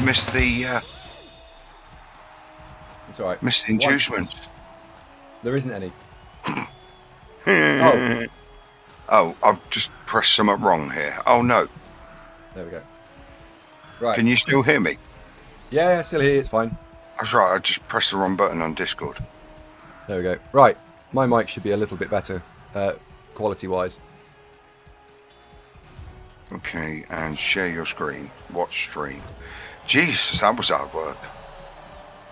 missed the It's all right. missed the inducement. There isn't any. Oh. Oh, I've just pressed something wrong here. Oh no. There we go. Right. Can you still hear me? Yeah, still here. It's fine. That's right. I just pressed the wrong button on Discord. There we go. Right. My mic should be a little bit better, quality-wise. Okay, and share your screen. Watch stream. Jesus, that was hard work.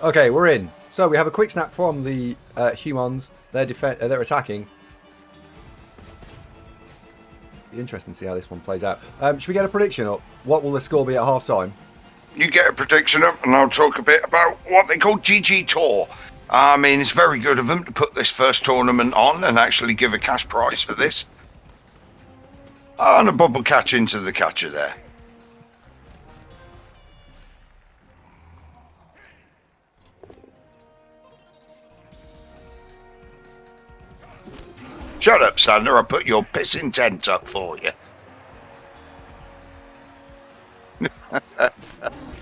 Okay, we're in. So we have a quick snap from the humans. They're attacking. Interesting to see how this one plays out. Should we get a prediction up? What will the score be at half time? You get a prediction up, and I'll talk a bit about what they call GGtoor. I mean, it's very good of them to put this first tournament on and actually give a cash prize for this. And a bubble catch into the catcher there. Shut up, Sander. I put your pissing tent up for you.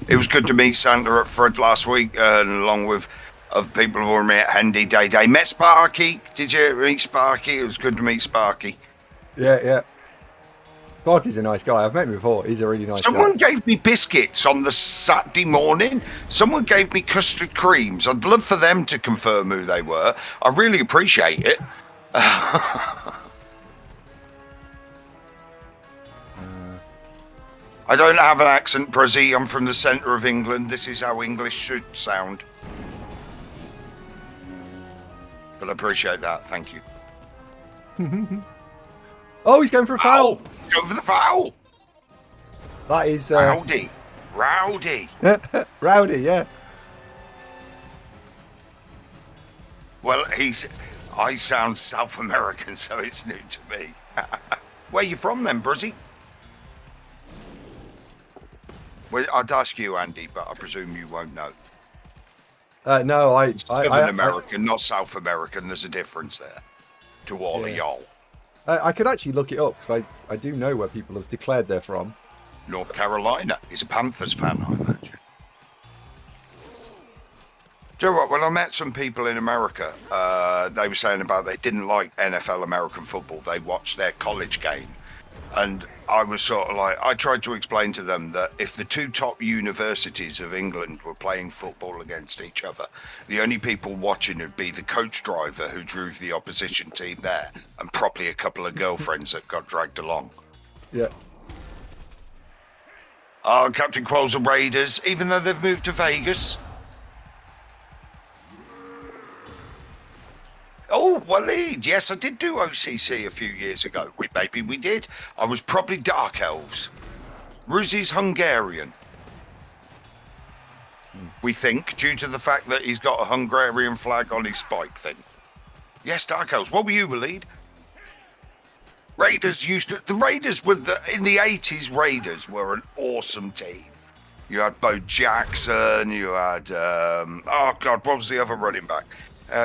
It was good to meet Sander at Fred last week, along with other people who were met Hendy Day Day. Met Sparky. Did you meet Sparky? It was good to meet Sparky. Yeah. Sparky's a nice guy. I've met him before. He's a really nice guy. Someone gave me biscuits on the Saturday morning. Someone gave me custard creams. I'd love for them to confirm who they were. I really appreciate it. I don't have an accent, Brizzy. I'm from the centre of England. This is how English should sound. But I appreciate that. Thank you. Oh, he's going for a foul. Go for the foul. That is... Rowdy. Rowdy, yeah. Well, I sound South American, so it's new to me. Where are you from then, Brizzy? Well, I'd ask you, Andy, but I presume you won't know. No, Southern American, not South American. There's a difference there to all of y'all. I could actually look it up, because I do know where people have declared they're from. North Carolina. He's a Panthers fan, I imagine. Do you know what? When I met some people in America, they were saying about they didn't like NFL American football. They watched their college game. And I was sort of like, I tried to explain to them that if the two top universities of England were playing football against each other, the only people watching would be the coach driver who drove the opposition team there, and probably a couple of girlfriends that got dragged along. Yeah. Oh, Captain Qualls are Raiders, even though they've moved to Vegas. Oh, Waleed. Yes, I did do OCC a few years ago. Maybe we did. I was probably Dark Elves. Ruszi's Hungarian. We think, due to the fact that he's got a Hungarian flag on his spike thing. Yes, Dark Elves. What were you, Waleed? Raiders the Raiders were in the 80s, Raiders were an awesome team. You had Bo Jackson, you had, what was the other running back?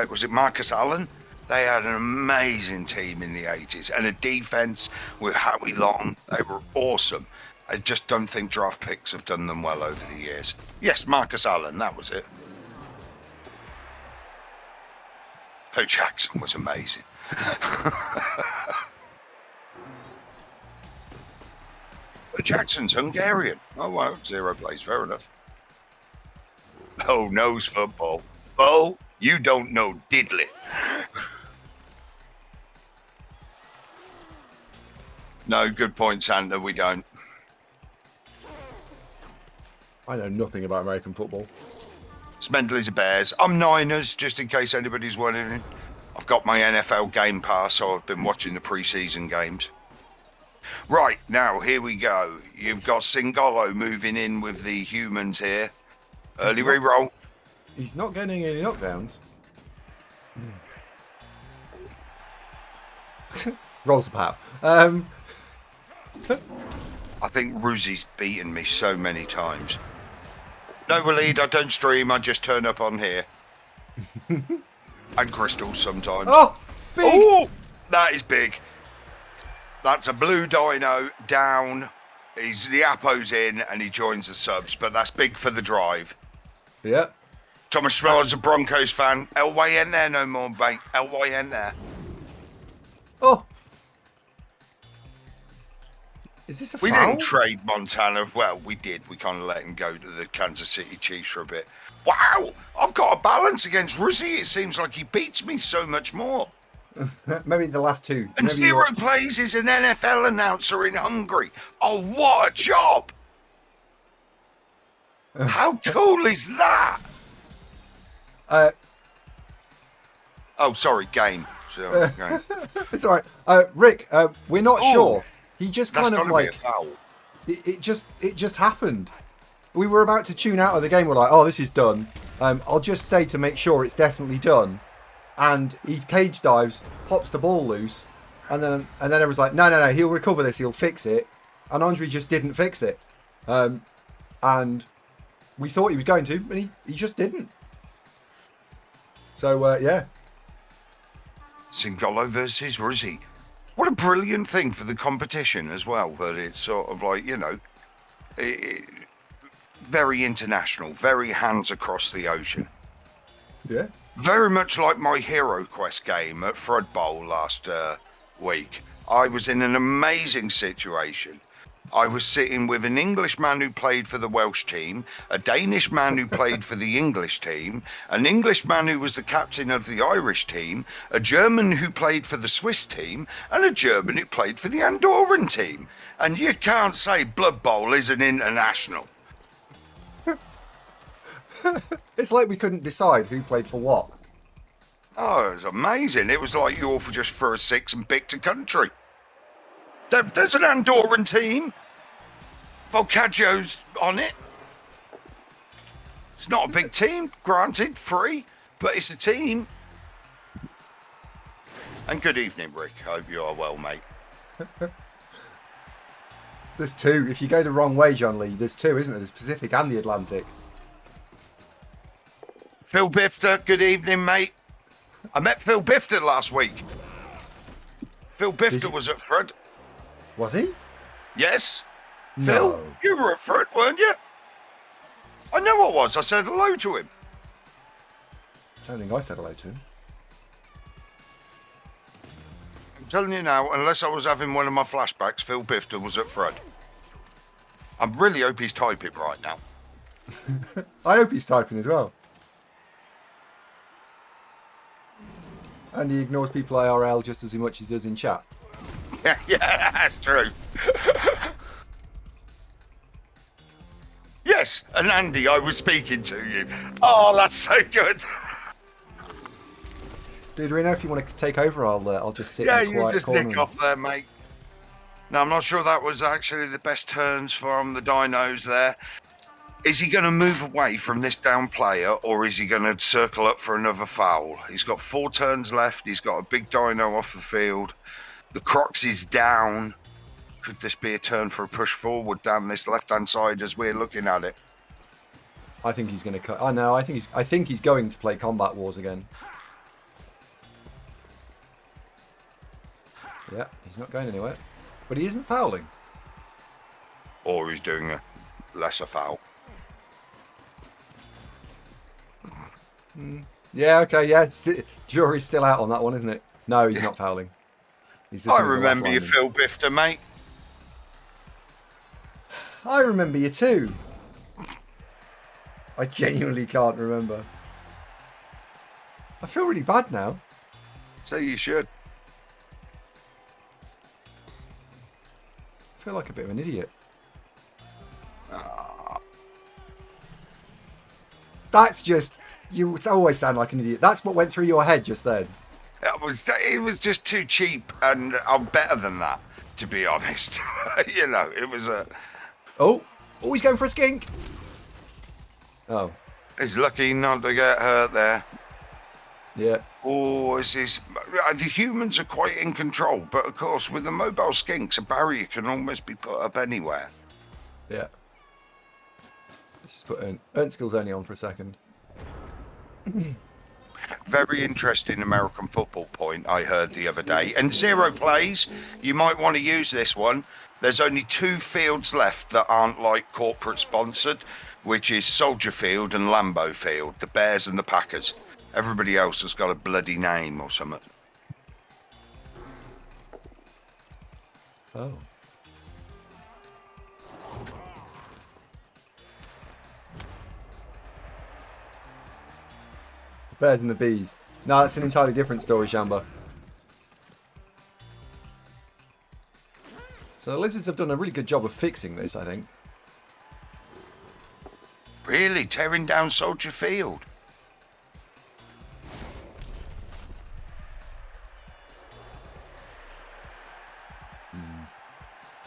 Was it Marcus Allen? They had an amazing team in the 80s and a defense with Howie Long. They were awesome. I just don't think draft picks have done them well over the years. Yes, Marcus Allen, that was it. Bo Jackson was amazing. Bo Jackson's Hungarian. Oh, well, 0 plays, fair enough. Bo knows football. Bo, you don't know diddly. No, good point, Sander. We don't. I know nothing about American football. Smendley's a Bears. I'm Niners, just in case anybody's wondering. I've got my NFL Game Pass, so I've been watching the preseason games. Right, now, here we go. You've got Singollo moving in with the humans here. Early reroll. He's not getting any knockdowns. Rolls of power. I think Ruszi's beaten me so many times. No, Waleed, I don't stream. I just turn up on here. And crystals sometimes. Oh, big! Oh, that is big. That's a blue dino down. The Apo's in and he joins the subs, but that's big for the drive. Yeah. Thomas Schmeller's a Broncos fan. Elway in there no more, mate. Elway in there. Oh. Is this a We foul? didn't trade Montana. Well, we did. We kind of let him go to the Kansas City Chiefs for a bit. Wow, I've got a balance against Ruszi. It seems like he beats me so much more. Maybe the last two. And Maybe Zero Plays is an NFL announcer in Hungary. Oh, what a job! How cool is that? Oh, sorry, game. Sorry, game. It's all right. Rick, we're not sure. He just That's kind of got to like be a foul. it just happened. We were about to tune out of the game. We're like, oh, this is done. I'll just stay to make sure it's definitely done. And he cage dives, pops the ball loose, and then everyone's like, no, he'll recover this, he'll fix it. And Andre just didn't fix it. And we thought he was going to, and he just didn't. So, yeah. Singollo versus Ruszi. What a brilliant thing for the competition as well, that it's sort of like, you know, very international, very hands across the ocean. Yeah. Very much like my Hero Quest game at Flood Bowl last week. I was in an amazing situation. I was sitting with an Englishman who played for the Welsh team, a Danish man who played for the English team, an Englishman who was the captain of the Irish team, a German who played for the Swiss team, and a German who played for the Andorran team. And you can't say Blood Bowl isn't international. It's like we couldn't decide who played for what. Oh, it was amazing. It was like you all just threw a six and picked a country. There's an Andorran team. Volcaggio's on it. It's not a big team, granted, free, but it's a team. And good evening, Rick. Hope you are well, mate. There's two. If you go the wrong way, John Lee, there's two, isn't there? There's Pacific and the Atlantic. Phil Bifter, good evening, mate. I met Phil Bifter last week. Phil Bifter was at Fred. Was he? Yes. No. Phil, you were at Fred, weren't you? I know I was. I said hello to him. I don't think I said hello to him. I'm telling you now, unless I was having one of my flashbacks, Phil Bifter was at Fred. I really hope he's typing right now. I hope he's typing as well. And he ignores people IRL just as much as he does in chat. Yeah, that's true. Yes, and Andy, I was speaking to you. Oh, that's so good. Dude, Reno, if you want to take over, I'll just sit Yeah, in the you quiet just corner. nick off there, mate. No, I'm not sure that was actually the best turns from the dinos there. Is he going to move away from this down player, or is he going to circle up for another foul? He's got 4 turns left. He's got a big dino off the field. The Crocs is down. Could this be a turn for a push forward down this left-hand side as we're looking at it? I think he's going to cut. Oh no, I think he's going to play Combat Wars again. Yeah, he's not going anywhere, but he isn't fouling. Or he's doing a lesser foul. Yeah, okay, yeah. Jury's still out on that one, isn't it? No, he's not fouling. He's just I moved the last remember you, line in. Phil Bifter, mate. I remember you too. I genuinely can't remember. I feel really bad now. So you should. I feel like a bit of an idiot. That's just... You always sound like an idiot. That's what went through your head just then. It was just too cheap, and I'm better than that, to be honest. You know, it was a... Oh, he's going for a skink. Oh, He's lucky not to get hurt there. yeah. Oh, the humans are quite in control, but of course, with the mobile skinks, a barrier can almost be put up anywhere. Yeah. Let's just put Ernst skills only on for a second. Very interesting American football point I heard the other day. And zero plays, you might want to use this one. There's only 2 fields left that aren't like corporate sponsored, which is Soldier Field and Lambeau Field, the Bears and the Packers. Everybody else has got a bloody name or something. Oh. The Bears and the Bees. No, that's an entirely different story, Shamba. So the Lizards have done a really good job of fixing this, I think. Really? Tearing down Soldier Field?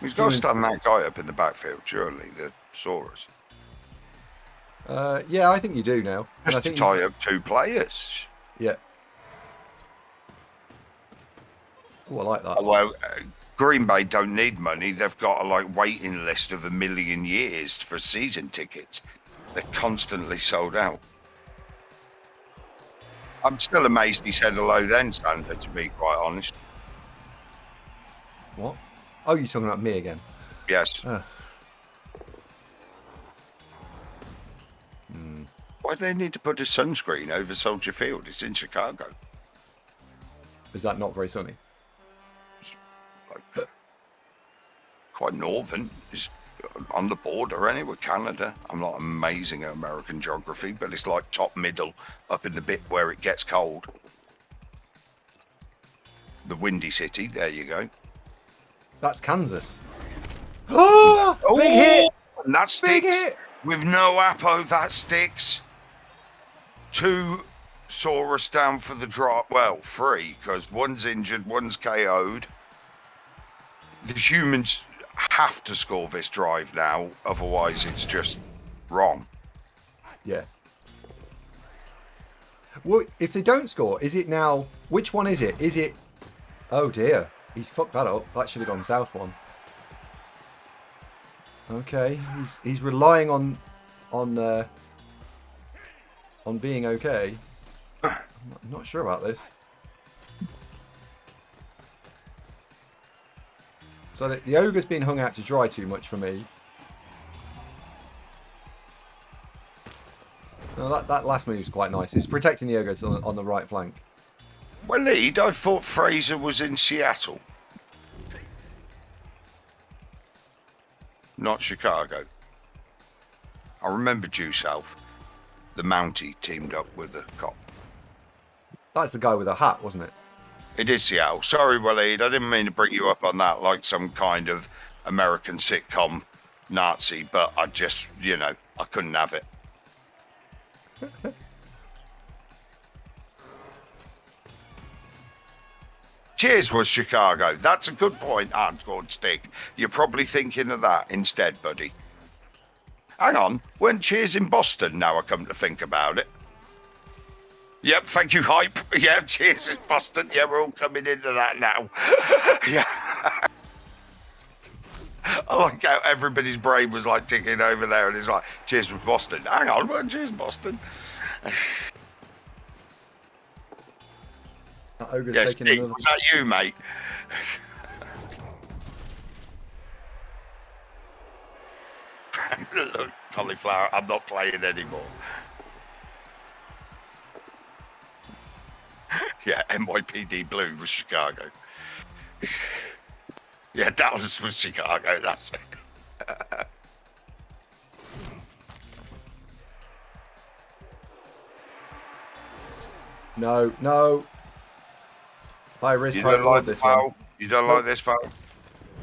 He's got to stand that guy up in the backfield, surely, the Saurus. Yeah, I think you do now. Just I think to tie up 2 players. Yeah. Oh, I like that. Although Green Bay don't need money. They've got a waiting list of 1 million years for season tickets. They're constantly sold out. I'm still amazed he said hello then, Santa, to be quite honest. What? Oh, you're talking about me again? Yes. Why do they need to put a sunscreen over Soldier Field? It's in Chicago. Is that not very sunny? It's quite northern. It's on the border anyway with Canada. I'm not amazing at American geography, but it's like top middle up in the bit where it gets cold. The Windy City, there you go. That's Kansas. Oh, big hit! And that sticks. Big hit! With no Apo, that sticks. 2 Saurus down for the drop. Well, 3, because one's injured, one's KO'd. The humans have to score this drive now, otherwise it's just wrong. Yeah. Well, if they don't score, is it now... Which one is it? Is it... Oh, dear. He's fucked that up. That should have gone south one. Okay. He's relying on being okay. I'm not sure about this. So the ogre's been hung out to dry too much for me. No, that last move's quite nice. It's protecting the ogre on the right flank. Well, Lead, I thought Fraser was in Seattle. Not Chicago. I remember due south. The Mountie teamed up with the cop. That's the guy with a hat, wasn't it? It is Seattle. Sorry, Waleed. I didn't mean to bring you up on that like some kind of American sitcom Nazi, but I just, I couldn't have it. Cheers was Chicago. That's a good point, Hardcore Stick. You're probably thinking of that instead, buddy. Hang on. Weren't Cheers in Boston, now I come to think about it? Yep, thank you, Hype. Yeah, Cheers is Boston. Yeah, we're all coming into that now. Yeah. I like how everybody's brain was ticking over there and it's like, Cheers was Boston. Hang on, weren't Cheers Boston? Yes, Steve, was that you, mate? Look, cauliflower, I'm not playing anymore. Yeah, NYPD Blue was Chicago. Yeah, Dallas was Chicago, that's it. No. High risk, You high don't reward like this foul? one. You don't like this foul?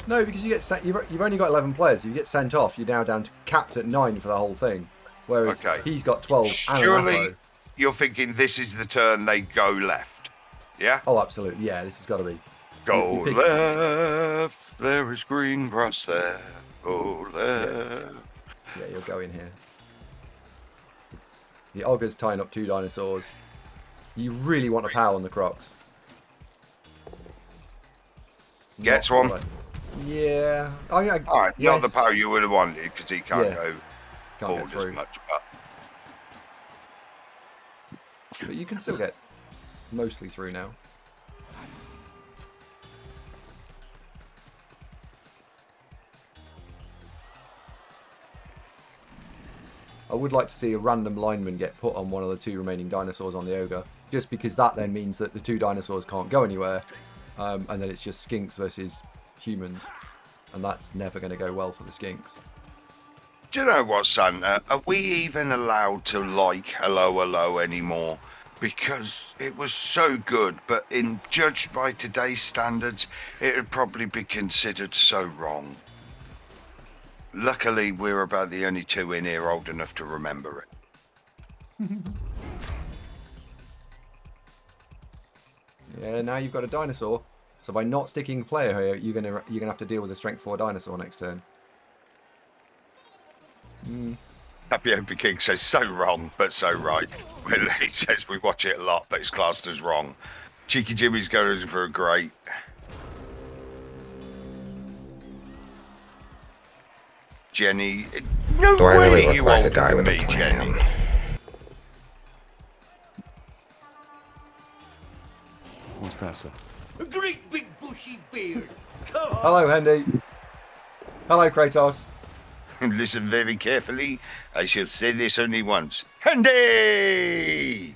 No, because you get sent, you've only got 11 players. You get sent off. You're now down to capped at 9 for the whole thing. Whereas he's got 12. Surely you're thinking this is the turn they go left. Yeah? Oh, absolutely. Yeah, this has got to be. Go left. There is green grass there. Go left. Yeah, you'll go in here. The Ogre's tying up 2 dinosaurs. You really want a power on the Crocs. Gets one. Yeah. All right, not the power you would have wanted because he can't go forward as much. But you can still get mostly through now. I would like to see a random lineman get put on one of the 2 remaining dinosaurs on the ogre, just because that then means that the 2 dinosaurs can't go anywhere, and then it's just skinks versus humans, and that's never going to go well for the skinks. Do you know what, Santa? Are we even allowed to like Hello Hello anymore? Because it was so good, but judged by today's standards, it would probably be considered so wrong. Luckily, we're about the only 2 in here old enough to remember it. Yeah, now you've got a dinosaur. So by not sticking a player here, you're gonna have to deal with a strength 4 dinosaur next turn. Tapioca King says so wrong, but so right. Well, he says we watch it a lot, but it's classed as wrong. Cheeky Jimmy's going for a great. Jenny, no Do I way really look you like a older guy than with a me, plan? Jenny. What's that, sir? A great big bushy beard. Hello, Hendy. Hello, Kratos. Listen very carefully. I shall say this only once. Handy!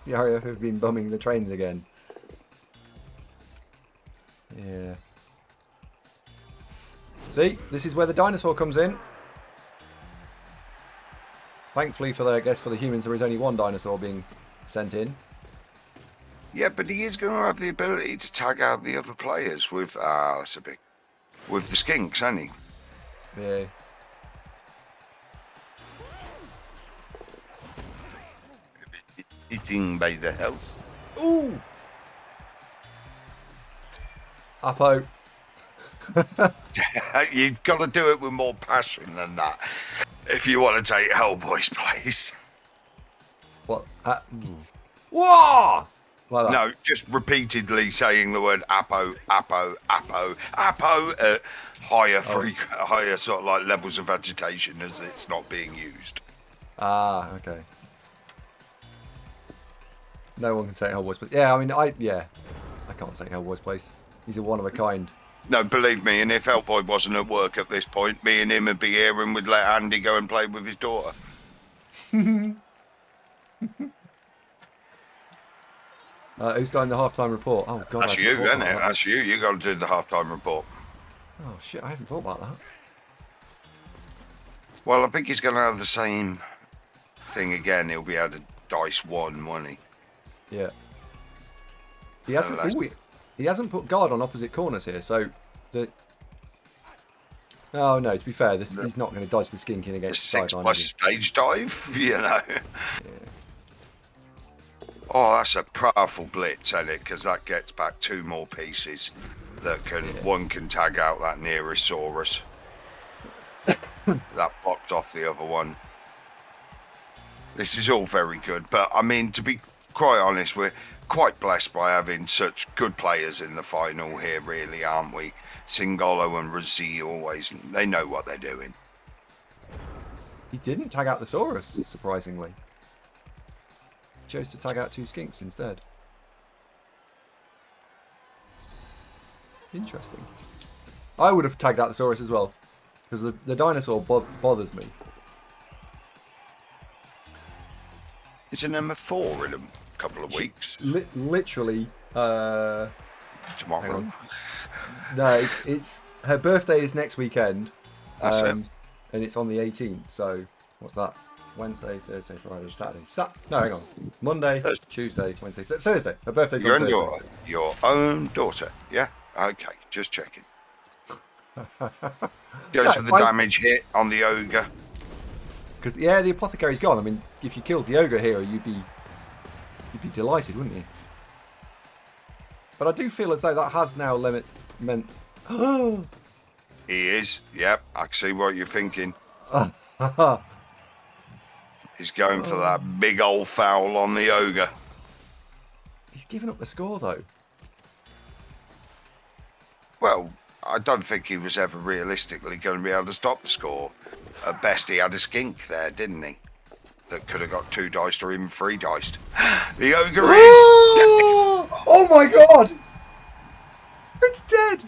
The RAF have been bombing the trains again. Yeah. See, this is where the dinosaur comes in. Thankfully for the humans, there is only 1 dinosaur being sent in. Yeah, but he is going to have the ability to tag out the other players with that's a big, with the skinks, hasn't he? Yeah. Eating by the house. Ooh! Apo. You've got to do it with more passion than that if you want to take Hellboy's place. What? Whoa! Like that. No, just repeatedly saying the word Apo, Apo, Apo, Apo at higher sort of like levels of agitation as it's not being used. Ah, okay. No one can take Hellboy's place. Yeah, I mean, I can't take Hellboy's place. He's a one of a kind. No, believe me, and if Hellboy wasn't at work at this point, me and him would be here and would let Andy go and play with his daughter. Who's done the halftime report? Oh god, That's you, isn't it? That's you. You got to do the halftime report. Oh shit, I haven't thought about that. Well, I think he's going to have the same thing again. He'll be able to dice 1, won't he? Yeah. He hasn't. He hasn't put guard on opposite corners here, so the. Oh no! To be fair, he's not going to dodge the skink in against the 6 sideline. plus stage dive, you know. Oh, that's a powerful blitz, isn't it? Because that gets back 2 more pieces that can. One can tag out that Nerosaurus. That blocked off the other one. This is all very good, but I mean, to be quite honest, we're quite blessed by having such good players in the final here, really, aren't we? Singollo and Ruszi they know what they're doing. He didn't tag out the Saurus, surprisingly. He chose to tag out 2 skinks instead. Interesting. I would have tagged out the Saurus as well, because the dinosaur bothers me. It's an number 4 in a couple of weeks. Literally. Tomorrow. Hang on. No, it's her birthday is next weekend. That's it. And it's on the 18th. So what's that? Wednesday, Thursday, Friday, Saturday. No, hang on. Monday, Thursday. Tuesday, Wednesday, Thursday. Her birthday's on Thursday. Your own daughter. Yeah. Okay. Just checking. Goes for the damage hit on the ogre. Because the apothecary's gone. I mean, if you killed the ogre here, you'd be delighted, wouldn't you? But I do feel as though that has now meant. He is. Yep. I can see what you're thinking. He's going for that big old foul on the ogre. He's given up the score though. Well, I don't think he was ever realistically going to be able to stop the score. At best, he had a skink there, didn't he? That could have got 2 diced or even 3 diced. The ogre is dead. Oh my god! It's dead!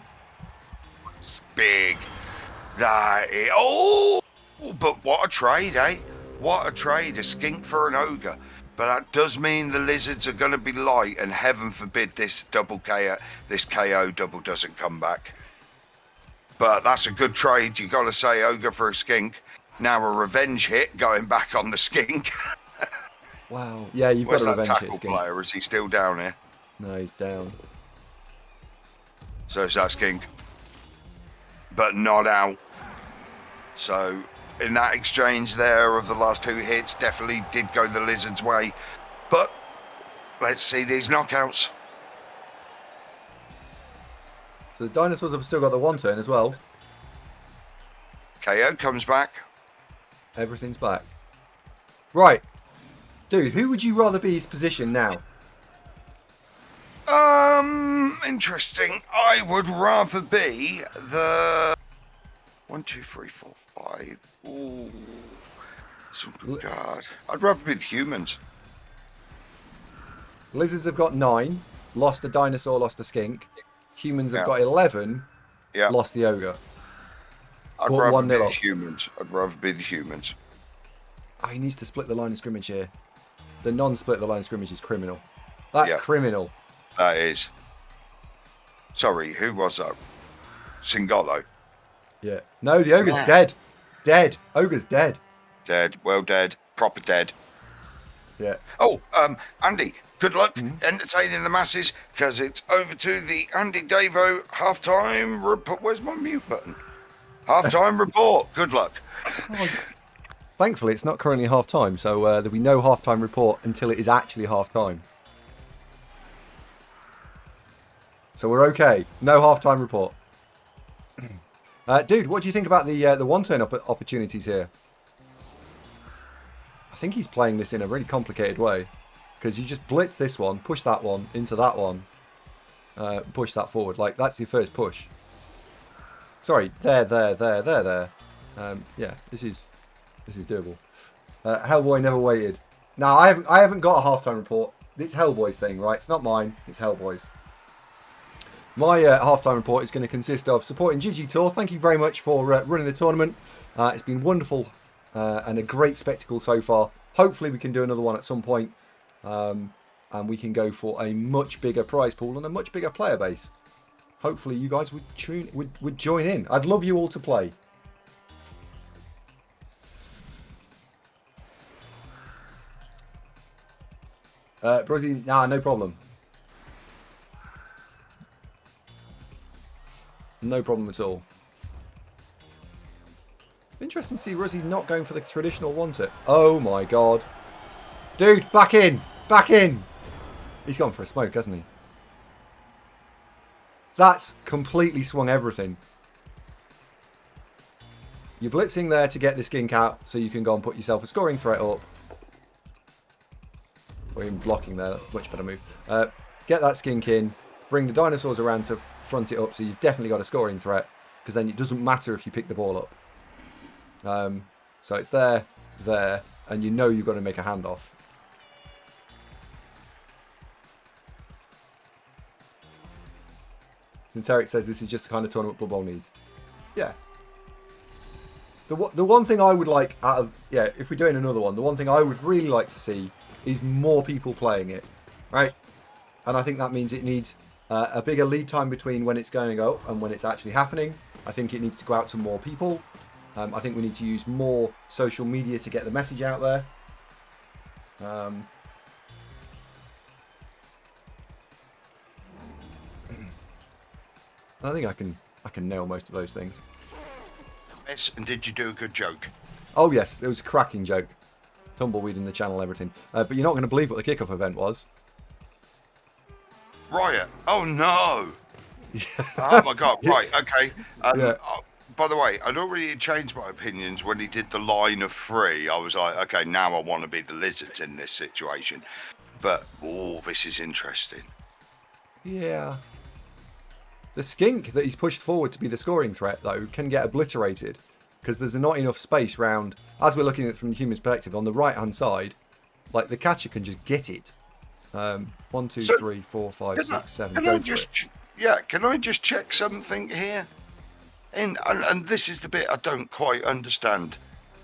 It's big. That is, oh, but what a trade, eh? What a trade, a skink for an ogre. But that does mean the lizards are going to be light, and heaven forbid this KO double doesn't come back. But that's a good trade. You got to say, ogre for a skink. Now a revenge hit going back on the skink. Wow. Yeah, you've Where's got a that revenge tackle hit, Skink. player? Is he still down here? No, he's down. So it's that skink, but not out. So in that exchange there of the last 2 hits, definitely did go the lizard's way. But let's see these knockouts. So the dinosaurs have still got the 1 turn as well. KO comes back. Everything's back. Right. Dude, who would you rather be his position now? Interesting. I would rather be the 1, 2, 3, 4, 5. Ooh, some good guard. I'd rather be the humans. Lizards have got 9. Lost a dinosaur, lost a skink. Humans have Yeah. got 11. Yeah. Lost the ogre. I'd But rather 1-0 be the up. humans. I'd rather be the humans. Oh, he needs to split the line of scrimmage here. The non-split the line of scrimmage is criminal. That's Yeah. criminal. That is. Sorry, who was that? Singollo. Yeah. No, the ogre's Yeah. dead. Dead. Ogre's dead. Dead. Well dead. Proper dead. Yeah. Oh, Andy, good luck entertaining the masses, because it's over to the Andy Davo halftime report. Where's my mute button? Halftime report. Good luck. Thankfully, it's not currently half time, so there'll be no halftime report until it is actually half time. So we're okay. No halftime report. Dude, what do you think about the 1 turn opportunities here? I think he's playing this in a really complicated way, because you just blitz this one, push that one into that one, push that forward. Like, that's your first push. Sorry, there. Yeah, this is doable. Hellboy never waited. Now I haven't got a halftime report. It's Hellboy's thing, right? It's not mine. It's Hellboy's. My halftime report is going to consist of supporting GGtoor. Thank you very much for running the tournament. It's been wonderful and a great spectacle so far. Hopefully we can do another one at some point, and we can go for a much bigger prize pool and a much bigger player base. Hopefully you guys would join in. I'd love you all to play. Bruzzy, nah, no problem. No problem at all. Interesting to see Ruszi not going for the traditional 1-turn. Oh my god. Dude, back in! Back in! He's gone for a smoke, hasn't he? That's completely swung everything. You're blitzing there to get the skink out so you can go and put yourself a scoring threat up. Or even blocking there, that's a much better move. Get that skink in, bring the dinosaurs around to front it up so you've definitely got a scoring threat, because then it doesn't matter if you pick the ball up. So it's there, and you know you've got to make a handoff. Since Eric says this is just the kind of tournament Blood Bowl needs. Yeah. The one thing I would like out of, yeah, if we're doing another one, the one thing I would really like to see is more people playing it, right? And I think that means it needs a bigger lead time between when it's going up and when it's actually happening. I think it needs to go out to more people. I think we need to use more social media to get the message out there. I think I can nail most of those things. Yes, and did you do a good joke? Oh yes, it was a cracking joke. Tumbleweed in the channel, everything. But you're not going to believe what the kickoff event was. Riot. Oh no. Oh my god. Right. Okay. Yeah. By the way, I'd already changed my opinions when he did the line of 3. I was like, okay, now I want to be the lizards in this situation. But oh, this is interesting. Yeah. The skink that he's pushed forward to be the scoring threat, though, can get obliterated because there's not enough space round. As we're looking at it from the human perspective, on the right-hand side, like the catcher can just get it. 1, 2, So, 3, 4, 5, 6, 7. Can Go I for just, it. yeah, can I just check something here? And this is the bit I don't quite understand.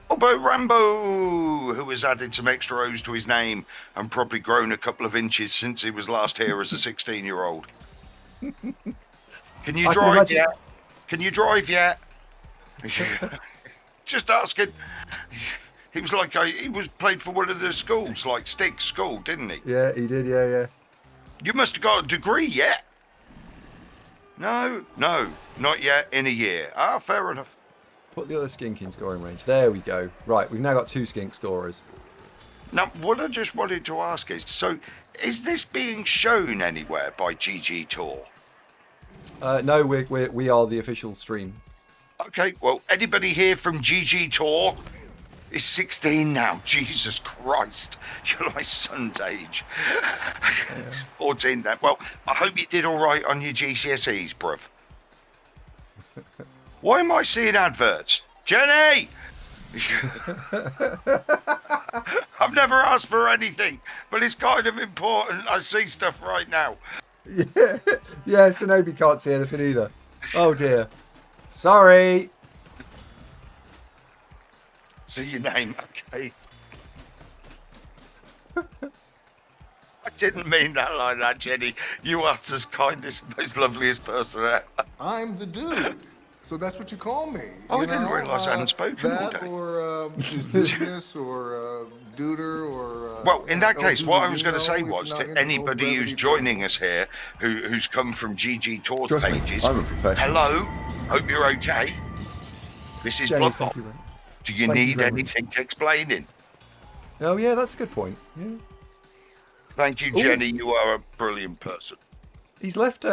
Albo Rambo, who has added some extra O's to his name and probably grown a couple of inches since he was last here as a 16-year-old. Can you I can drive imagine- yet? Can you drive yet? Just asking. He was like, he was played for one of the schools, like Stig's school, didn't he? Yeah, he did. Yeah. You must have got a degree yet. No, not yet. In a year. Ah, fair enough. Put the other skink in scoring range. There we go. Right, we've now got 2 skink scorers. Now, what I just wanted to ask is, so is this being shown anywhere by GGtoor? No, we are the official stream. Okay, well, anybody here from GGtoor is 16 now. Jesus Christ, you're my son's age. 14 then. Well, I hope you did all right on your GCSEs, bruv. Why am I seeing adverts? Jenny! I've never asked for anything, but it's kind of important. I see stuff right now. Yeah, Sonobi can't see anything either. Oh dear. Sorry. See your name, okay? I didn't mean that like that, Jenny. You are the kindest, most loveliest person ever. I'm the dude. So that's what you call me. Oh, you I didn't realise I hadn't spoken all that day. Or business or duder or. Well, in that case, what I was going to say Elvino, was it's to not anybody brevity, who's joining us here, who's come from GGtour's Trust me, pages, I'm a professional. hello, hope you're okay. This is Jenny, Blood thank Off. you very- Do you thank you need very much. anything explaining? Oh yeah, that's a good point. Yeah. Thank you, Ooh. Jenny. You are a brilliant person. He's left.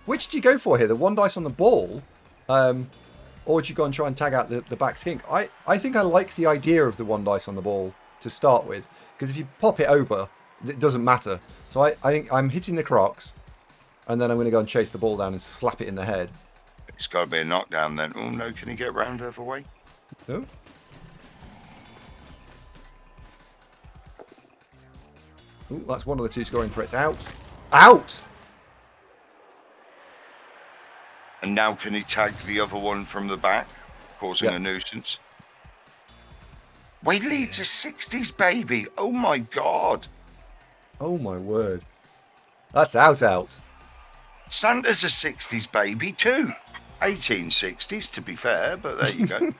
Which do you go for here? The 1 dice on the ball, or do you go and try and tag out the back skink? I think I like the idea of the 1 dice on the ball to start with, because if you pop it over, it doesn't matter. So I think I'm hitting the Crocs, and then I'm going to go and chase the ball down and slap it in the head. It's got to be a knockdown then. Oh no, can he get round the other way? No. Ooh, that's one of the 2 scoring threats out. Out! And now can he tag the other one from the back, causing Yeah. a nuisance? Wait, leads a 60s baby. Oh my God. Oh my word. That's out. Santa's a 60s baby too. 1860s to be fair, but there you go.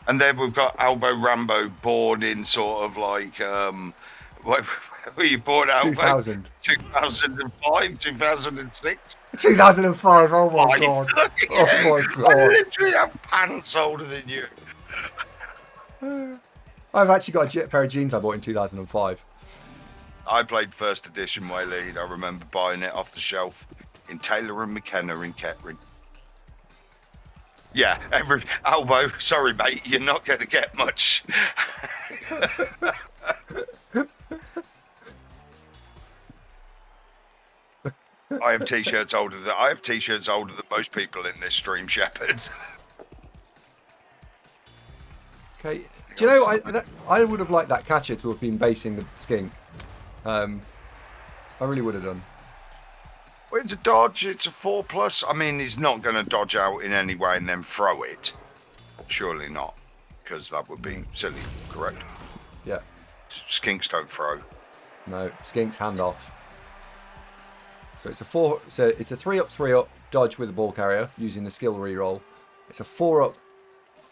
And then we've got Albo Rambo, born in sort of like, what were you born, Albo? 2000. 2005, 2006? 2005, oh my god. Look at Oh you. my I god. literally have pants older than you. I've actually got a pair of jeans I bought in 2005. I played first edition My Lead. I remember buying it off the shelf in Taylor and McKenna in Kettering. Yeah, Albo, sorry mate, you're not going to get much. I have t-shirts older than most people in this stream, Shepherd. Okay. Do you know, I would have liked that catcher to have been basing the skink. I really would have done. Well, it's a dodge, it's a 4+. I mean, he's not going to dodge out in any way and then throw it. Surely not, because that would be silly, correct? Yeah. Skinks don't throw. No, skink's hand off. So it's a 4. So it's a 3-up, 3-up dodge with a ball carrier using the skill reroll. It's a 4-up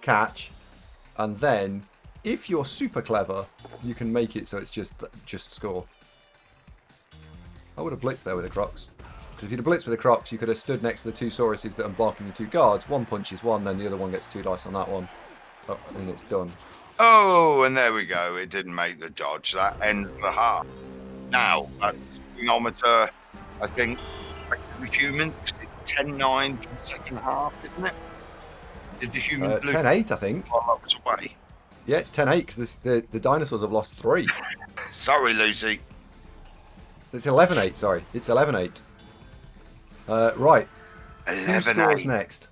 catch, and then if you're super clever, you can make it so it's just score. I would have blitzed there with the Crocs. Because if you'd have blitzed with the Crocs, you could have stood next to the 2 Sauruses that are blocking the 2 guards. One punches one, then the other one gets 2 dice on that one. Oh, and it's done. Oh, and there we go. It didn't make the dodge. That ends the half. Now, chronometer, I think, back to the humans, it's 10-9 for the second half, isn't it? Did the humans lose 10-8, I think. while I was away? Yeah, it's 10-8 because the dinosaurs have lost 3. Sorry, Lucy. It's 11-8, sorry. It's 11-8. Right. Who 11 scores next?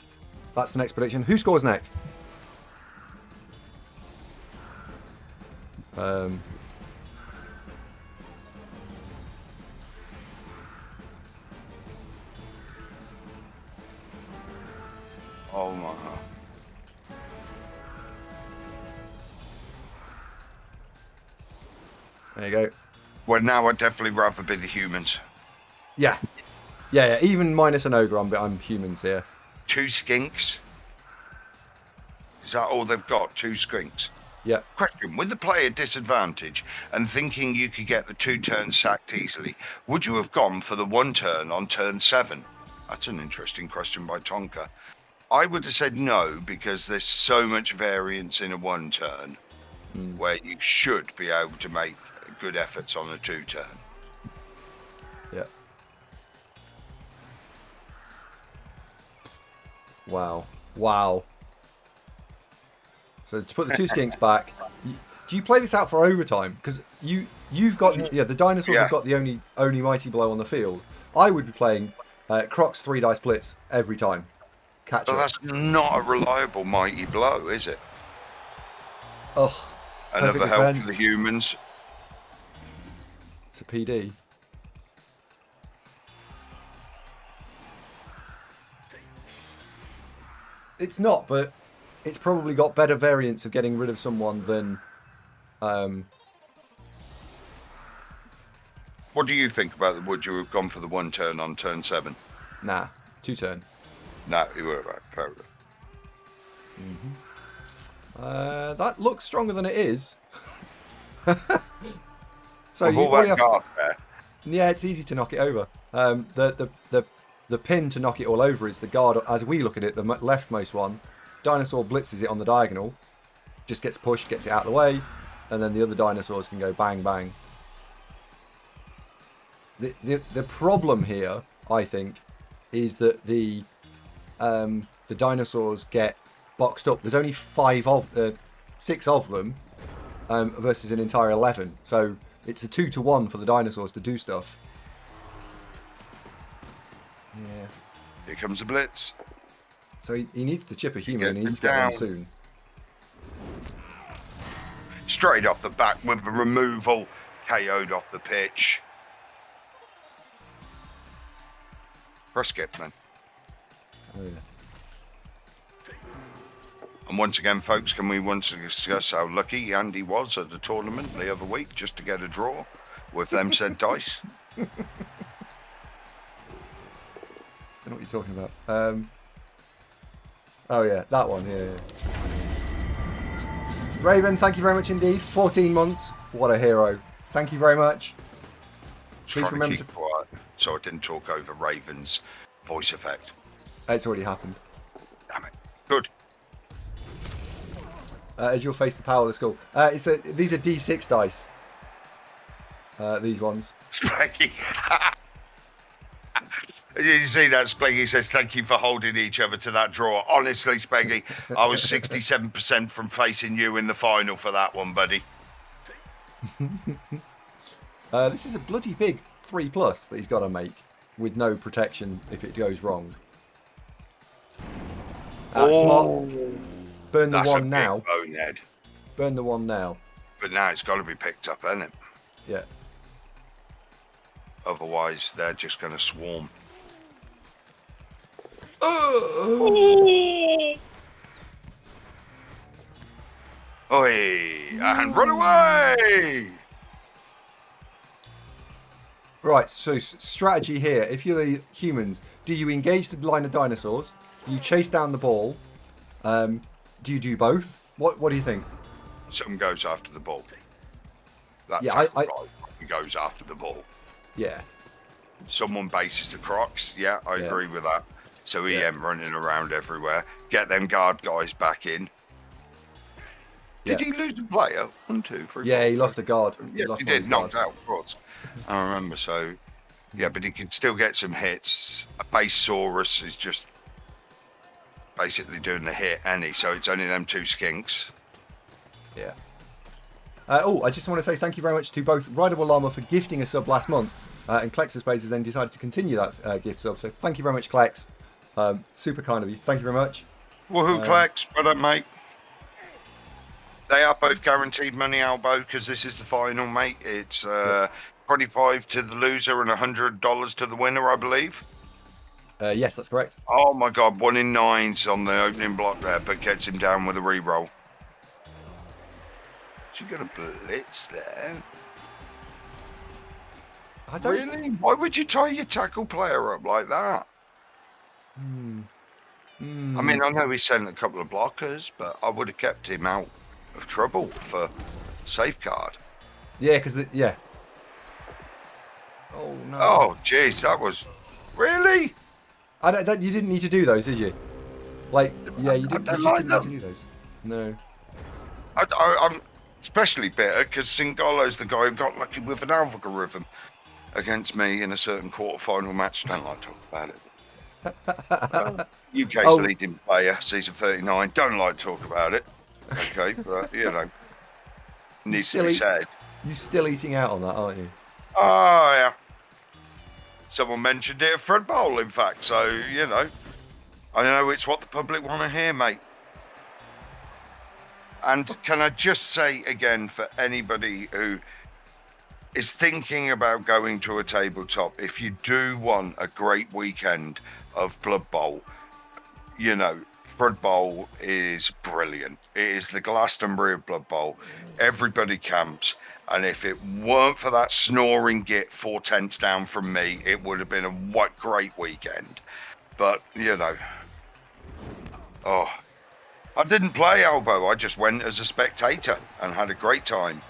That's the next prediction. Who scores next? Oh my. There you go. Well, now I'd definitely rather be the humans. Yeah. Yeah. Even minus an ogre, I'm humans here. 2 skinks. Is that all they've got? 2 skinks. Yeah. Question: with the player disadvantage and thinking you could get the 2 turns sacked easily, would you have gone for the 1 turn on turn 7? That's an interesting question by Tonka. I would have said no, because there's so much variance in a 1 turn where you should be able to make good efforts on a 2 turn. Yeah. Wow. Wow. So to put the 2 skinks back, do you play this out for overtime? Because you've got the dinosaurs have got the only mighty blow on the field. I would be playing Croc's 3 dice blitz every time. Catch But up. that's not a reliable mighty blow, is it? Oh, Another help for the humans. It's a PD. It's not, but it's probably got better variance of getting rid of someone than. What do you think about the? Would you have gone for the 1 turn on turn 7? Nah, 2 turn. No, you were right. Fair enough. That looks stronger than it is. So With you all all you that have, guard there. yeah, it's easy to knock it over. The pin to knock it all over is the guard, as we look at it, the leftmost one. Dinosaur blitzes it on the diagonal, just gets pushed, gets it out of the way, and then the other dinosaurs can go bang bang. The problem here, I think, is that the dinosaurs get boxed up. There's only 6 of them versus an entire 11, so it's a 2-to-1 for the dinosaurs to do stuff. Yeah. Here comes the blitz. So he needs to chip a human, and he needs to Get get one him soon. Straight off the back with the removal, KO'd off the pitch. Press skip, man. Oh, yeah. And once again, folks, can we once discuss how lucky Andy was at the tournament the other week just to get a draw with them said dice? I don't know what you're talking about. Oh yeah, that one. Yeah. Raven, thank you very much indeed. 14 months. What a hero. Thank you very much. Please Trying to remember keep quiet so I didn't talk over Raven's voice effect. It's already happened. Damn it. Good. As you'll face the power of the skull. These are D6 dice. These ones. Spanky. You see that, Spanky says, thank you for holding each other to that draw. Honestly, Spanky, I was 67% from facing you in the final for that one, buddy. This is a bloody big 3+ that he's got to make with no protection if it goes wrong. Smart. Burn the That's one a now. big bonehead. Burn the one now. But now it's got to be picked up, hasn't it? Yeah. Otherwise, they're just going to swarm. Oi! And run away! Right, so strategy here. If you're the humans, do you engage the line of dinosaurs? Do you chase down the ball? Do you do both? What do you think? Someone goes after the ball. That Yeah, tackle guy goes after the ball. Yeah. Someone bases the Crocs. Yeah, I agree with that. So EM running around everywhere. Get them guard guys back in. Did he lose a player? 1, 2, 3. Yeah, 4, he lost a guard. Yeah, lost he one of did. his Knocked guards. out, of course. I remember. So, yeah, but he can still get some hits. A Basaurus is just basically doing the hit, so it's only them 2 skinks. Yeah. I just want to say thank you very much to both Rideable Llama for gifting a sub last month, And Klex's Space has then decided to continue that gift sub. So thank you very much, Klex. Super kind of you. Thank you very much. Woohoo, Klex. Well done, mate. They are both guaranteed money, Albo, because this is the final, mate. It's 25 to the loser and $100 to the winner, I believe. Yes, that's correct. Oh my God, 1 in 9's on the opening block there, but gets him down with a re-roll. She got a blitz there. I don't... Really? Why would you tie your tackle player up like that? I mean, I know he sent a couple of blockers, but I would have kept him out of trouble for safeguard. Yeah, because yeah. Oh no. Oh, jeez, that was really. You didn't need to do those, did you? Like, yeah, you didn't. You just didn't need to do those. No. I'm especially bitter because Singollo's the guy who got lucky with an algorithm against me in a certain quarter-final match. Don't like to talk about it. UK's leading player, season 39. Don't like to talk about it. Okay, but you know, needs to be said. You're still eating out on that, aren't you? Oh yeah. Someone mentioned it at Fred Bowl, in fact. So you know, I know it's what the public want to hear, mate. And can I just say again, for anybody who is thinking about going to a tabletop, if you do want a great weekend of Blood Bowl, you know, Blood Bowl is brilliant. It is the Glastonbury of Blood Bowl. Everybody camps. And if it weren't for that snoring git 4 tents down from me, it would have been a great weekend. But, you know, I didn't play Elbow. I just went as a spectator and had a great time.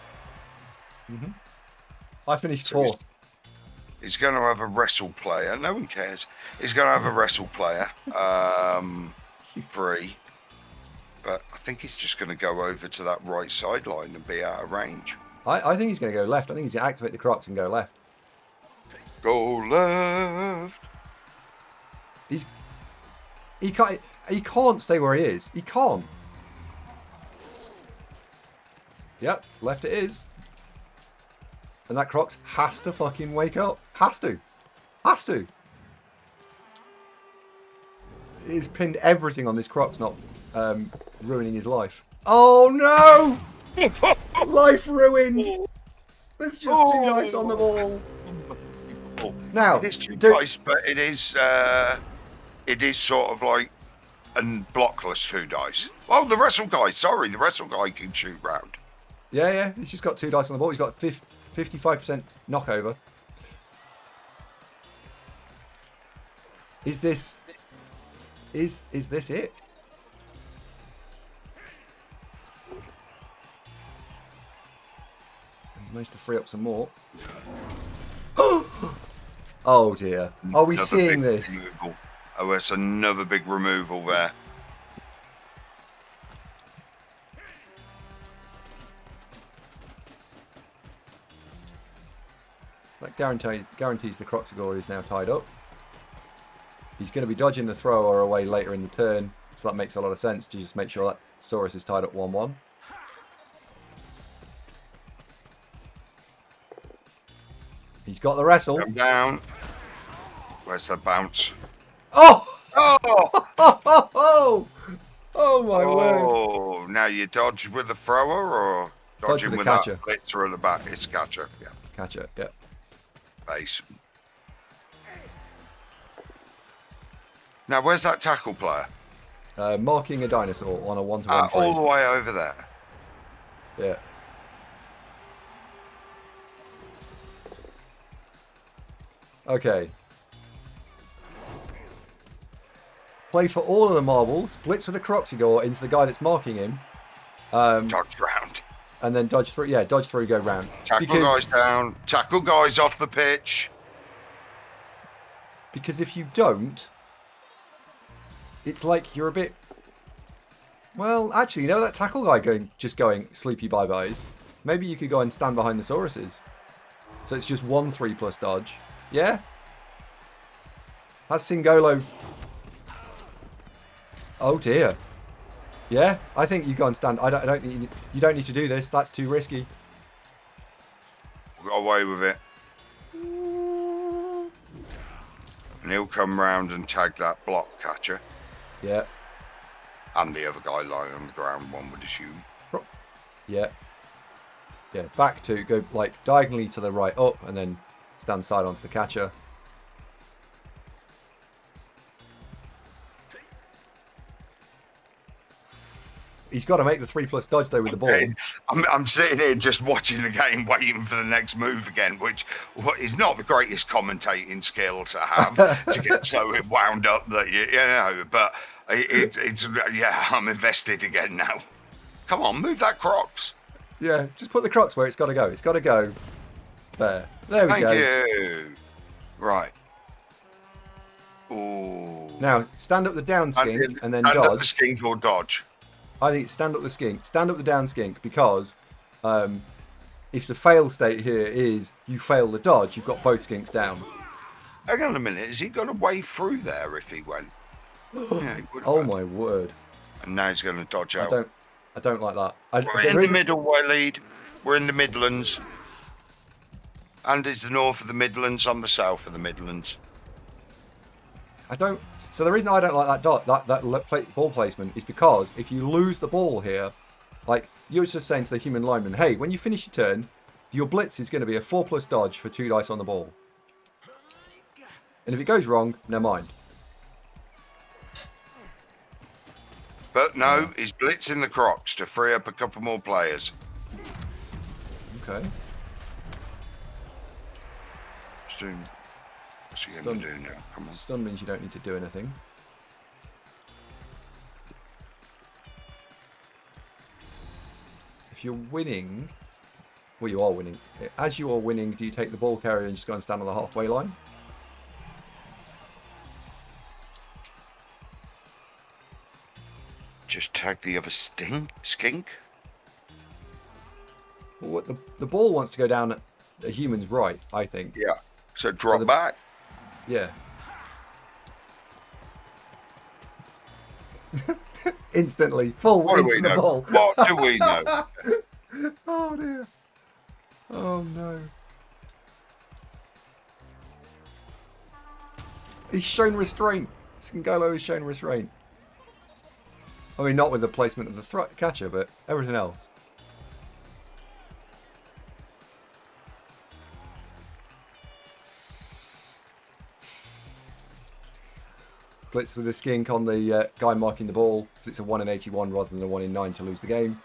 I finished 4th. He's going to have a wrestle player. No one cares. He's going to have a wrestle player. Free. But I think he's just going to go over to that right sideline and be out of range. I think he's going to go left. I think he's going to activate the Crocs and go left. Go left. He can't stay where he is. He can't. Yep, left it is. And that Crocs has to fucking wake up. Has to. Has to. He's pinned everything on this Crocs not ruining his life. Oh no! Life ruined! There's just 2 dice on the ball. Now, it is 2 dice, but it is sort of like a blockless 2 dice. Oh, the wrestle guy. Sorry, the wrestle guy can shoot round. Yeah. He's just got 2 dice on the ball. He's got 55% knockover. Is this it? He's managed to free up some more. Oh dear. Are we seeing this? Removal. Oh, it's another big removal there. That guarantees the Croxagore is now tied up. He's going to be dodging the thrower away later in the turn, so that makes a lot of sense to just make sure that Saurus is tied up 1-1. He's got the wrestle. Come down. Where's the bounce? Oh! Oh! Oh my word. Oh, now you dodge with the thrower or dodging with with the that catcher. blitzer at the back? It's catcher, yeah. Catcher, yeah. Base. Now, where's that tackle player? Marking a dinosaur on a 1-to-1 All trade. the way over there. Yeah. Okay. Play for all of the marbles. Blitz with a Croxigore into the guy that's marking him. Dodge round. And then dodge through. Yeah, dodge through, go round. Tackle guys down. Tackle guys off the pitch. Because if you don't, it's like you're a bit... Well, actually, you know that tackle guy going sleepy bye-byes? Maybe you could go and stand behind the Sauruses. So it's just 1/3 plus dodge. Yeah? Has Singollo... Oh dear. Yeah, I think you go and stand. I don't think you don't need to do this. That's too risky. Got away with it. And he'll come round and tag that block catcher. Yeah. And the other guy lying on the ground, one would assume. Yeah. Yeah, back to go like diagonally to the right up and then stand side onto the catcher. He's got to make the 3+ dodge though with the ball. I'm sitting here just watching the game, waiting for the next move again, which is not the greatest commentating skill to have to get so wound up that you know. But it's yeah, I'm invested again now. Come on, move that Crocs. Yeah, just put the Crocs where it's got to go. It's got to go there. There we Thank go. you. Right. Ooh. Now stand up the down skink and then stand dodge. up the skink or dodge. I think it's stand up the skink, stand up the down skink, because if the fail state here is you fail the dodge, you've got both skinks down. Hang on a minute, has he got a way through there if he went? Yeah, he would have Oh had. my word! And now he's going to dodge out. I don't like that. We're in the middle, Waleed. We're in the Midlands. Andy's the north of the Midlands. I'm the south of the Midlands. So the reason I don't like that ball placement is because if you lose the ball here, like you're just saying to the human lineman, hey, when you finish your turn, your blitz is going to be a 4+ dodge for 2 dice on the ball. And if it goes wrong, never mind. But no, he's blitzing the Crocs to free up a couple more players. Okay. Soon. What's he going to do now? Come on. Stun means you don't need to do anything. If you're winning, well, you are winning. As you are winning, do you take the ball carrier and just go and stand on the halfway line? Just tag the other skink. Well, what the ball wants to go down at the human's right, I think. Yeah. So drop back. Yeah. Instantly, full What do into we the know? ball. What do we know? Oh dear. Oh no. He's shown restraint. Singollo has shown restraint. I mean, not with the placement of the catcher, but everything else. Blitz with the skink on the guy marking the ball, because it's a 1 in 81 rather than a 1 in 9 to lose the game.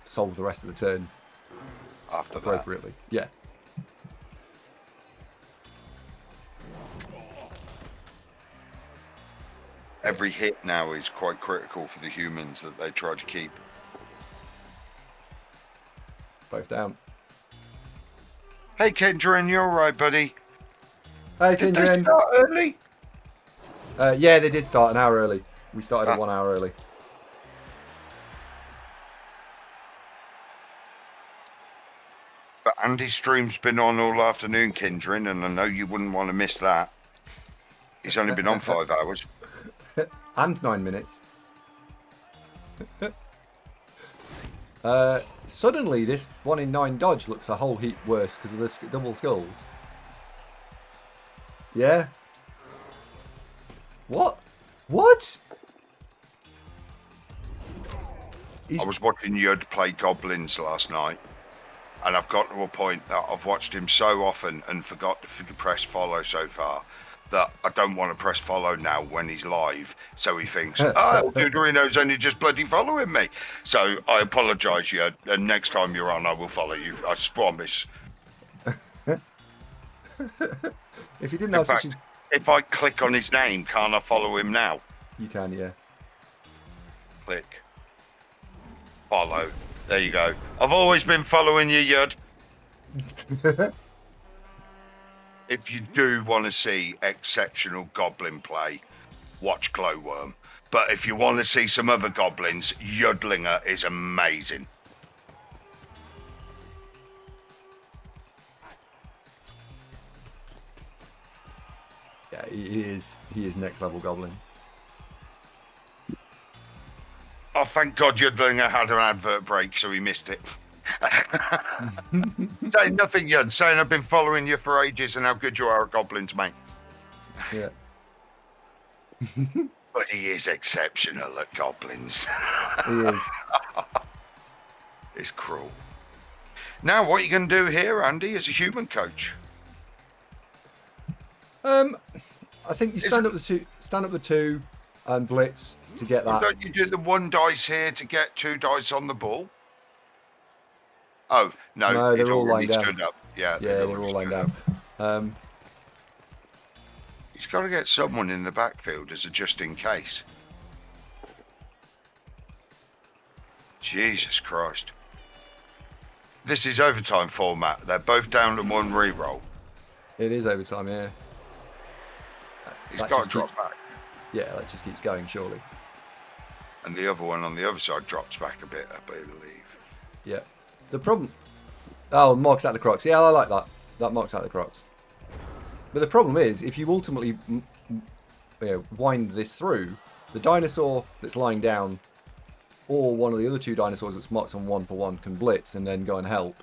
Solve the rest of the turn After that. appropriately. Yeah. Every hit now is quite critical for the humans that they try to keep. Both down. Hey, Kendrin, you all right, buddy? Hey, Did they Kindred. start early? Yeah, they did start an hour early. We started at 1 hour early. But Andy's stream's been on all afternoon, Kindrin, and I know you wouldn't want to miss that. He's only been on 5 hours. And 9 minutes. Suddenly, this 1 in 9 dodge looks a whole heap worse because of the double skulls. Yeah. What? What? I was watching Yud play Goblins last night, and I've got to a point that I've watched him so often and forgot to press follow so far that I don't want to press follow now when he's live. So he thinks, oh, Duderino's only just bloody following me. So I apologise, Yud, and next time you're on, I will follow you. I promise. If you didn't In have fact, such a... if I click on his name, can't I follow him now? You can, yeah. Click. Follow. There you go. I've always been following you, Yud. If you do want to see exceptional goblin play, watch Glowworm. But if you want to see some other goblins, Yudlinger is amazing. Yeah, he is next level goblin. Oh, thank God Yudlinger had an advert break, so he missed it. Saying nothing, Yud. Saying I've been following you for ages and how good you are at goblins, mate. Yeah. But he is exceptional at goblins. He is. It's cruel. Now, what are you going to do here, Andy, as a human coach? I think you stand up the two, and blitz to get Well, that. don't you do the 1 dice here to get 2 dice on the ball? Oh, no, No, they're it all already lined up. stood up. Yeah, Yeah, they're all lined up. He's got to get someone in the backfield as a just in case. Jesus Christ. This is overtime format. They're both down to 1 reroll. It is overtime, yeah. He's That got to just drop keeps- back. Yeah, that just keeps going, surely. And the other one on the other side drops back a bit, I believe. Yeah. The problem... Oh, marks out the crocs. Yeah, I like that. That marks out the crocs. But the problem is, if you ultimately wind this through, the dinosaur that's lying down, or one of the other 2 dinosaurs that's marked on 1 for 1 can blitz and then go and help.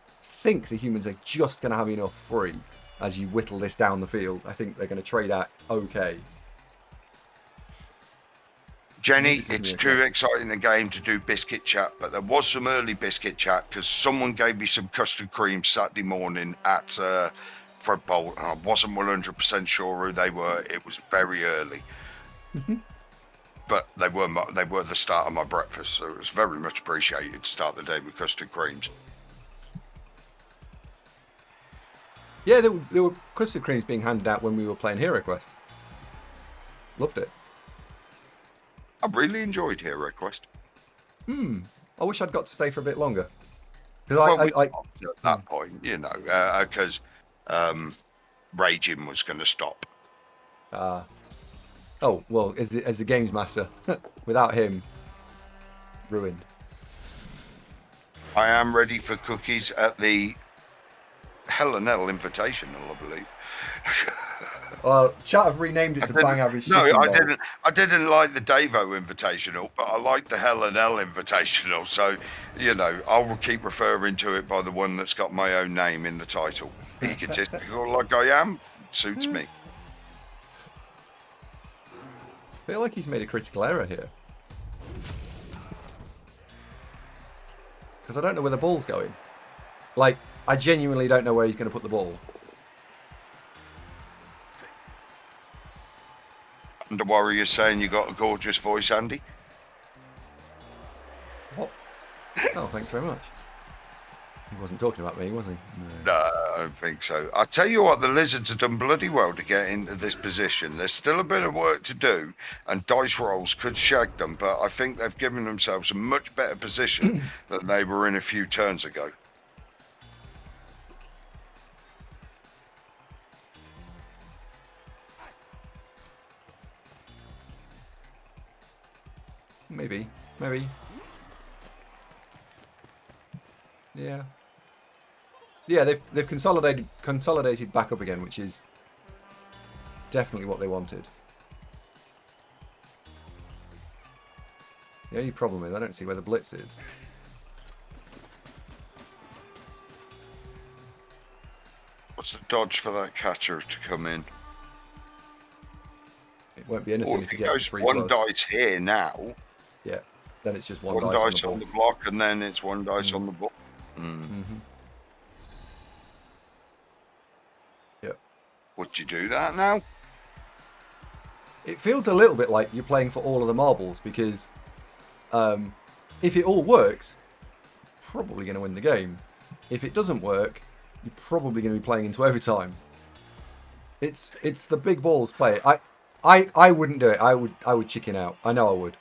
Think the humans are just going to have enough free as you whittle this down the field. I think they're going to trade out okay. Jenny, This is it's really too exciting a game to do biscuit chat, but there was some early biscuit chat because someone gave me some custard cream Saturday morning at Fred Bowl, and I wasn't 100% sure who they were. It was very early, but they were the start of my breakfast, so it was very much appreciated to start the day with custard creams. Yeah, there were custard creams being handed out when we were playing Hero Quest. Loved it. I really enjoyed Hero Quest. I wish I'd got to stay for a bit longer. Well, Because at that point, you know, because raging was going to stop. Oh, well, as the games master, without him, ruined. I am ready for cookies at the Hell and Hell Invitational, I believe. Well, chat have renamed it to Bang Average No, Chicken I Bowl. didn't. I didn't like the Davo Invitational, but I liked the Hell and Hell Invitational. So, you know, I'll keep referring to it by the one that's got my own name in the title. Egotistical like I am, suits me. I feel like he's made a critical error here. Because I don't know where the ball's going. Like, I genuinely don't know where he's going to put the ball. And the Warrior's saying you got a gorgeous voice, Andy. What? Oh, thanks very much. He wasn't talking about me, was he? No, I don't think so. I tell you what, the Lizards have done bloody well to get into this position. There's still a bit of work to do, and dice rolls could shag them, but I think they've given themselves a much better position than they were in a few turns ago. Maybe. Yeah. Yeah, they've consolidated back up again, which is definitely what they wanted. The only problem is I don't see where the blitz is. What's the dodge for that catcher to come in? It won't be anything Or if if he it gets goes 3 1 plus. dice here now, Yeah. Then it's just one 1 dice dice on on the the ball. block, and then it's 1 dice on the ball. Yep. Would you do that now? It feels a little bit like you're playing for all of the marbles because if it all works, you're probably going to win the game. If it doesn't work, you're probably going to be playing into overtime. It's the big balls play. I wouldn't do it. I would chicken out. I know I would.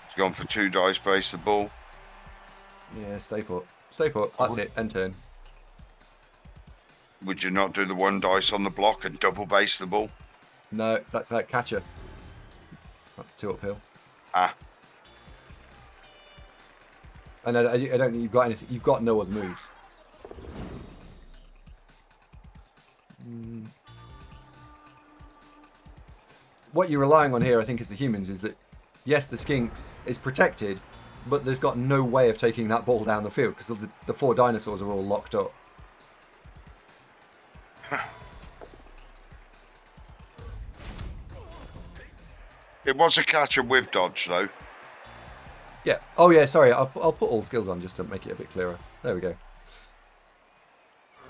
He's gone for 2 dice base the ball. Yeah, stay put. Stay put. That's it. End turn. Would you not do the 1 dice on the block and double base the ball? No, that's that catcher. That's 2 uphill. Ah, And I don't think you've got anything. You've got no other moves. what you're relying on here, I think, as the humans, is that yes, the Skinks is protected, but they've got no way of taking that ball down the field because the 4 dinosaurs are all locked up. It was a catcher with dodge, though. Yeah. Oh yeah. Sorry, I'll put all skills on just to make it a bit clearer. There we go.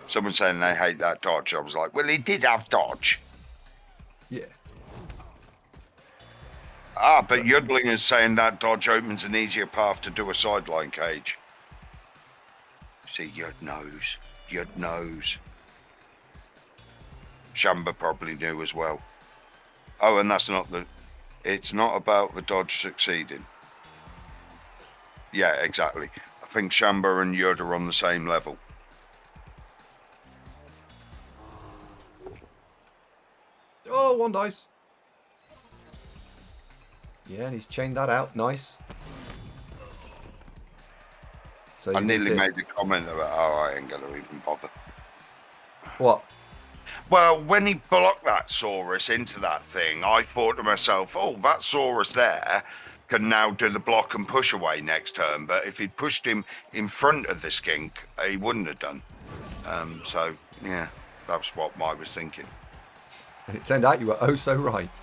Someone saying they hate that dodge. I was like, well, he did have dodge. Yeah. But Yodeling is saying that dodge opens an easier path to do a sideline cage. See, Yud knows. Yud knows. Shamba probably knew as well. Oh, and that's not the... It's not about the dodge succeeding. Yeah, exactly. I think Shamba and Yud are on the same level. Oh, 1 dice. Yeah, and he's chained that out. Nice. So I nearly made the comment about, oh, I ain't going to even bother. What? Well, when he blocked that Saurus into that thing, I thought to myself, oh, that Saurus there can now do the block and push away next turn. But if he'd pushed him in front of the skink, he wouldn't have done. So, yeah, that's what I was thinking. And it turned out you were oh so right.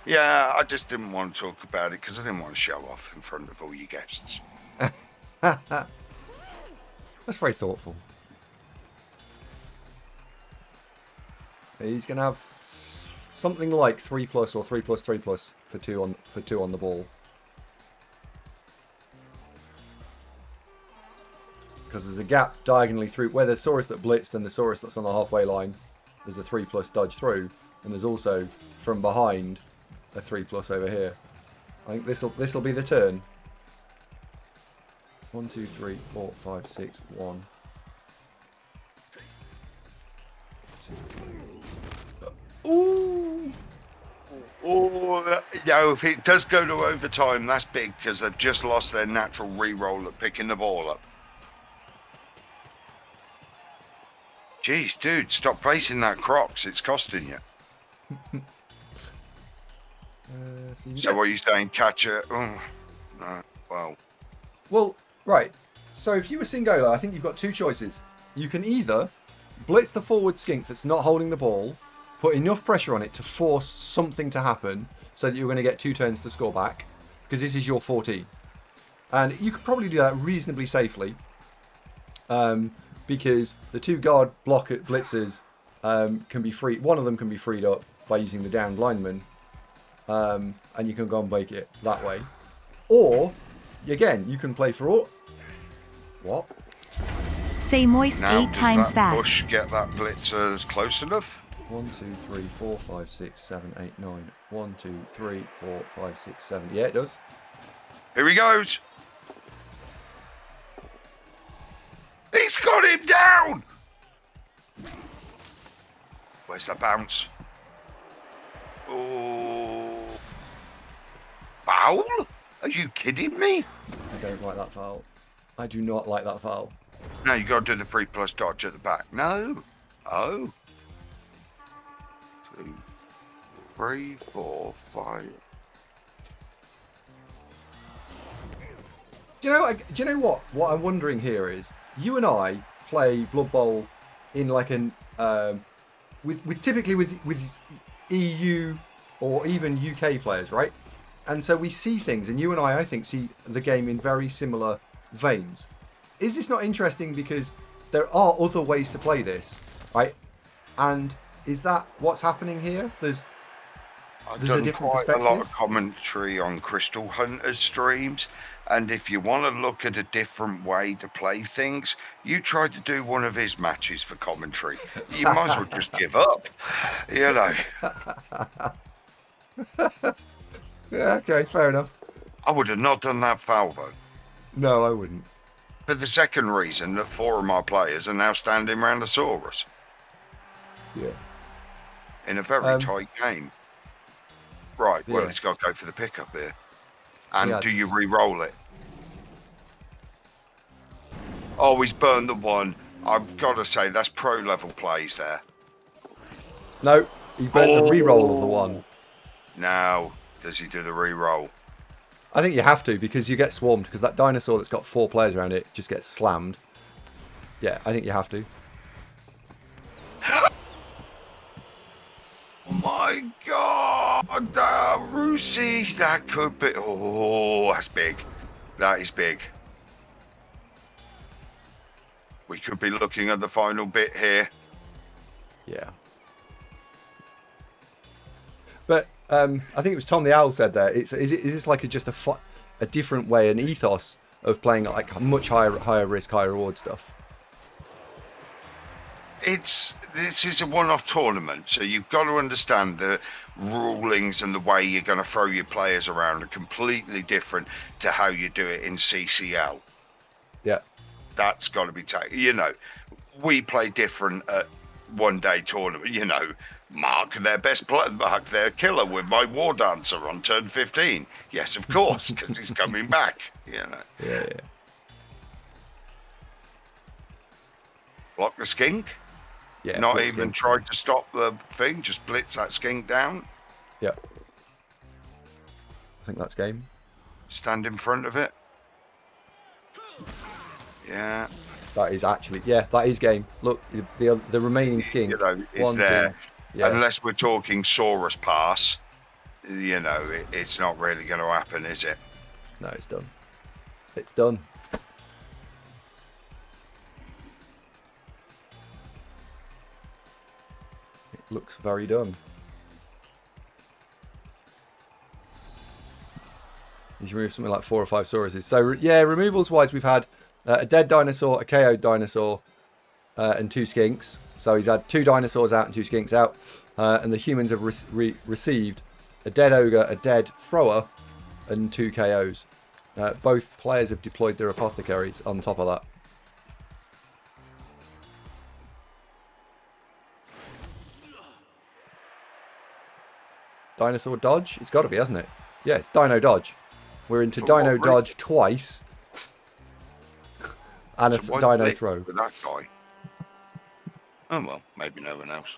Yeah, I just didn't want to talk about it because I didn't want to show off in front of all you guests. That's very thoughtful. He's going to have something like 3+ or 3+3+ for 2 on the ball. Because there's a gap diagonally through where the Saurus that blitzed and the Saurus that's on the halfway line. There's a 3+ dodge through, and there's also from behind a 3+ over here. I think this'll be the turn. 1, 2, 3, 4, 5, 6, 1. 2, 3. Ooh! Oh, if it does go to overtime, that's big because they've just lost their natural re-roll at picking the ball up. Jeez, dude, stop placing that Crocs. It's costing you. So what are you saying, catcher? Oh, no, well. Well, right. So if you were Singollo, I think you've got 2 choices. You can either blitz the forward skink that's not holding the ball, put enough pressure on it to force something to happen so that you're going to get 2 turns to score back, because this is your 14. And you could probably do that reasonably safely, because the 2 guard block blitzers can be free. One of them can be freed up by using the downed lineman, and you can go and break it that way. Or, again, you can play for all. What? Say moist Now, 8 does times that fast. push get that blitzer close enough? 1, 2, 3, 4, 5, 6, 7, 8, 9. 1, 2, 3, 4, 5, 6, 7. Yeah, it does. Here he goes. He's got him down. Where's that bounce? Oh. Foul? Are you kidding me? I don't like that foul. I do not like that foul. No, you got to do the 3+ dodge at the back. No. Oh. 2, 3, 4, 5. Do you know what? What I'm wondering here is, you and I play Blood Bowl in like an typically with EU or even UK players, right? And so we see things, and you and I think, see the game in very similar veins. Is this not interesting because there are other ways to play this, right? And is that what's happening here? There's a different quite perspective. a lot of commentary on Crystal Hunters streams, and if you want to look at a different way to play things, you try to do one of his matches for commentary. You might as well just give up, you know. Yeah, okay, fair enough. I would have not done that foul though. No, I wouldn't. For the second reason that 4 of my players are now standing around the Saurus Yeah. in a very tight game. Right, well, Yeah. it's got to go for the pickup here. And Yeah. do you re-roll it? Oh, he's burned the 1. I've got to say, that's pro-level plays there. No, he burnt the re-roll of the 1. Now, does he do the re-roll? I think you have to because you get swarmed because that dinosaur that's got 4 players around it just gets slammed. Yeah, I think you have to. Oh my God, Russi, that could be. Oh, that's big. That is big. We could be looking at the final bit here. Yeah. But I think it was Tom the Owl said there. Is this like a different way, an ethos of playing like much higher risk, higher reward stuff? This is a one-off tournament, so you've got to understand the rulings and the way you're going to throw your players around are completely different to how you do it in CCL. Yeah. That's got to be taken. You know, we play different at one-day tournament. You know, mark their best player, mark their killer with my War Dancer on turn 15. Yes, of course, because he's coming back. You know. Yeah. Block the skink. Yeah. Not blitz even skink. tried to stop the thing. Just blitz that skink down. Yeah. I think that's game. Stand in front of it. Yeah. That is actually, yeah, that is game. Look, the remaining skink. You know, is 1, there. 2, yeah. Unless we're talking Saurus Pass, you know, it's not really going to happen, is it? No, it's done. It's done. It looks very done. He's removed something like 4 or 5 Sauruses. So, yeah, removals wise, we've had a dead dinosaur, a KO'd dinosaur, and 2 skinks. So he's had 2 dinosaurs out and 2 skinks out. And the humans have received a dead ogre, a dead thrower, and 2 KOs. Both players have deployed their apothecaries on top of that. Dinosaur dodge? It's got to be, hasn't it? Yeah, it's Dino dodge. We're into Dino dodge twice. And a Dino throw. With that guy. Oh, well, maybe no one else.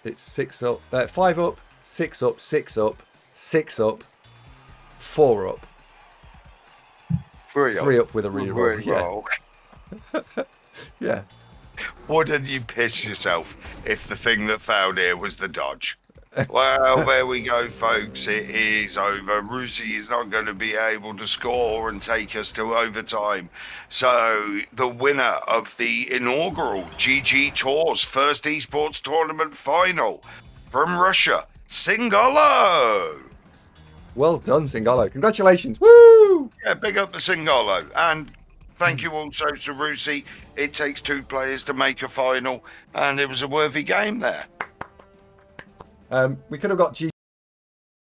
It's 6 up, 5 up, 6 up, 6 up, 6 up, 4 up. 3 up with a reroll. Yeah. Yeah. Wouldn't you piss yourself if the thing that failed here was the dodge? Well, there we go, folks. It is over. Russi is not going to be able to score and take us to overtime. So the winner of the inaugural GGtoor's first esports tournament final from Russia, Singollo. Well done, Singollo. Congratulations. Woo! Yeah, big up the Singollo. And thank you also to Russi. It takes 2 players to make a final, and it was a worthy game there. We could have got